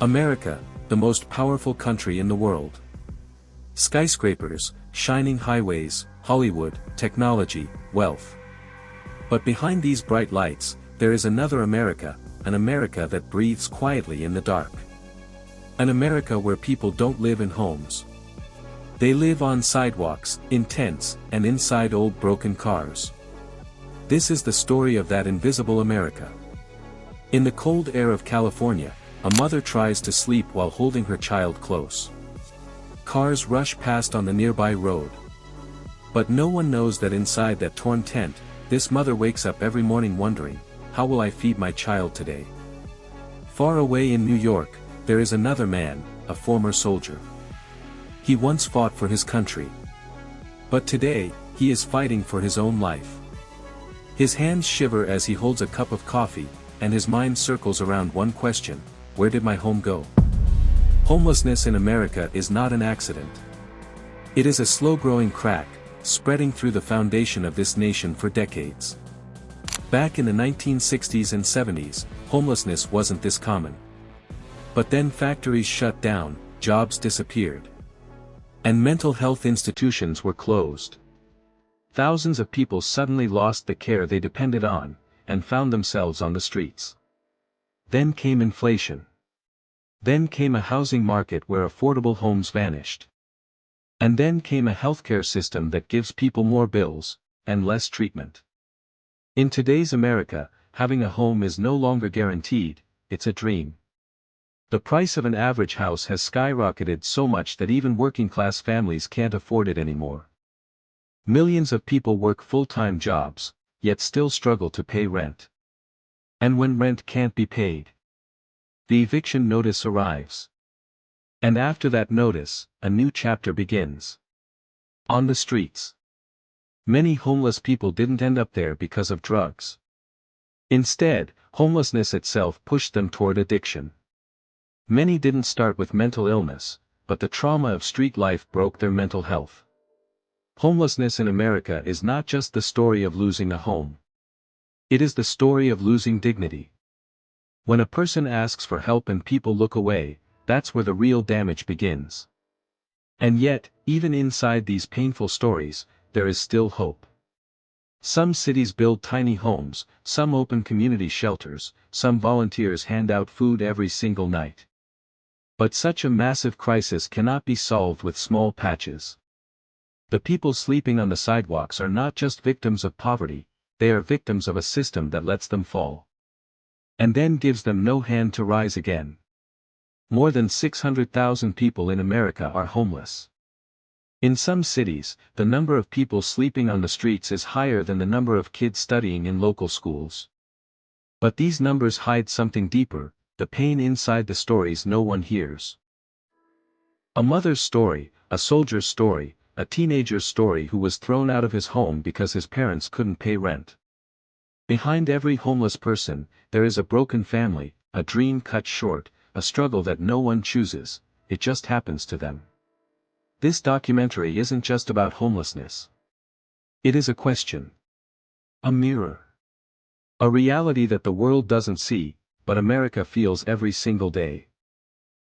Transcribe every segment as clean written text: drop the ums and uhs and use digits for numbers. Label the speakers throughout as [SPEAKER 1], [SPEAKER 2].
[SPEAKER 1] America, the most powerful country in the world. Skyscrapers, shining highways, Hollywood, technology, wealth. But behind these bright lights, there is another America, an America that breathes quietly in the dark. An America where people don't live in homes. They live on sidewalks, in tents, and inside old broken cars. This is the story of that invisible America. In the cold air of California, a mother tries to sleep while holding her child close. Cars rush past on the nearby road. But no one knows that inside that torn tent, this mother wakes up every morning wondering, how will I feed my child today? Far away in New York, there is another man, a former soldier. He once fought for his country. But today, he is fighting for his own life. His hands shiver as he holds a cup of coffee, and his mind circles around one question: where did my home go? Homelessness in America is not an accident. It is a slow-growing crack, spreading through the foundation of this nation for decades. Back in the 1960s and 70s, homelessness wasn't this common. But then factories shut down, jobs disappeared. And mental health institutions were closed. Thousands of people suddenly lost the care they depended on, and found themselves on the streets. Then came inflation. Then came a housing market where affordable homes vanished. And then came a healthcare system that gives people more bills, and less treatment. In today's America, having a home is no longer guaranteed, it's a dream. The price of an average house has skyrocketed so much that even working-class families can't afford it anymore. Millions of people work full-time jobs, yet still struggle to pay rent. And when rent can't be paid, the eviction notice arrives. And after that notice, a new chapter begins. On the streets. Many homeless people didn't end up there because of drugs. Instead, homelessness itself pushed them toward addiction. Many didn't start with mental illness, but the trauma of street life broke their mental health. Homelessness in America is not just the story of losing a home. It is the story of losing dignity. When a person asks for help and people look away, that's where the real damage begins. And yet, even inside these painful stories, there is still hope. Some cities build tiny homes, some open community shelters, some volunteers hand out food every single night. But such a massive crisis cannot be solved with small patches. The people sleeping on the sidewalks are not just victims of poverty, they are victims of a system that lets them fall. And then gives them no hand to rise again. More than 600,000 people in America are homeless. In some cities, the number of people sleeping on the streets is higher than the number of kids studying in local schools. But these numbers hide something deeper, the pain inside the stories no one hears. A mother's story, a soldier's story, a teenager's story who was thrown out of his home because his parents couldn't pay rent. Behind every homeless person, there is a broken family, a dream cut short, a struggle that no one chooses, it just happens to them. This documentary isn't just about homelessness. It is a question. A mirror. A reality that the world doesn't see, but America feels every single day.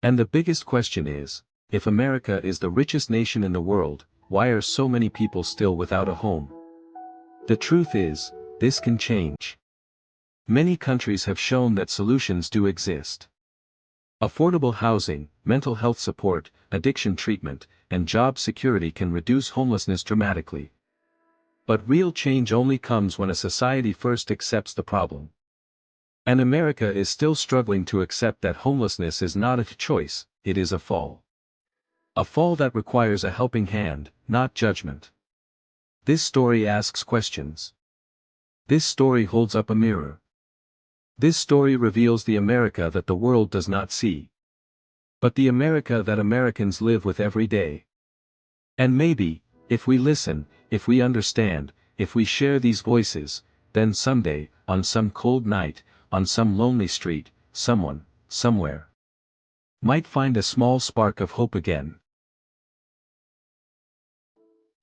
[SPEAKER 1] And the biggest question is, if America is the richest nation in the world, why are so many people still without a home? The truth is, this can change. Many countries have shown that solutions do exist. Affordable housing, mental health support, addiction treatment, and job security can reduce homelessness dramatically. But real change only comes when a society first accepts the problem. And America is still struggling to accept that homelessness is not a choice, it is a fall. A fall that requires a helping hand, not judgment. This story asks questions. This story holds up a mirror. This story reveals the America that the world does not see. But the America that Americans live with every day. And maybe, if we listen, if we understand, if we share these voices, then someday, on some cold night, on some lonely street, someone, somewhere, might find a small spark of hope again.